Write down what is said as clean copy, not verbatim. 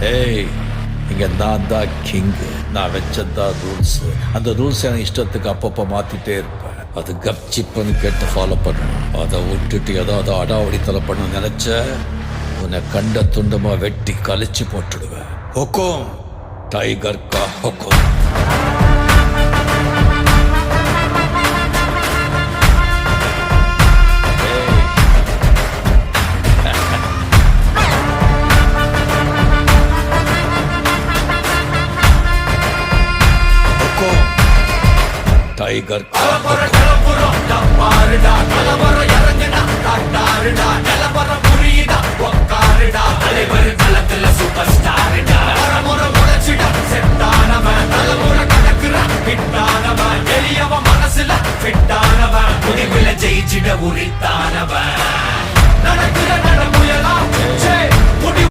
ஏய், இங்க நான் தான் கிங்கு. நான் வச்சதான் ரூல்ஸ். அந்த ரூல்ஸ் எனக்கு இஷ்டத்துக்கு அப்பப்போ மாத்திட்டே இருப்பேன். அது கப்சிப்புன்னு கேட்டு ஃபாலோ பண்ணணும். அதை விட்டுட்டு ஏதாவது அடாவடித்தலை பண்ண நினைச்ச உன்னை கண்ட துண்டமா வெட்டி கழிச்சு போட்டுடுவேன். ஹொக்கும், டைகர் கா ஹொக்கும். டைகர் கலபர கலபுரம் பாருடா கலபர இறங்குடா காட்டாருடா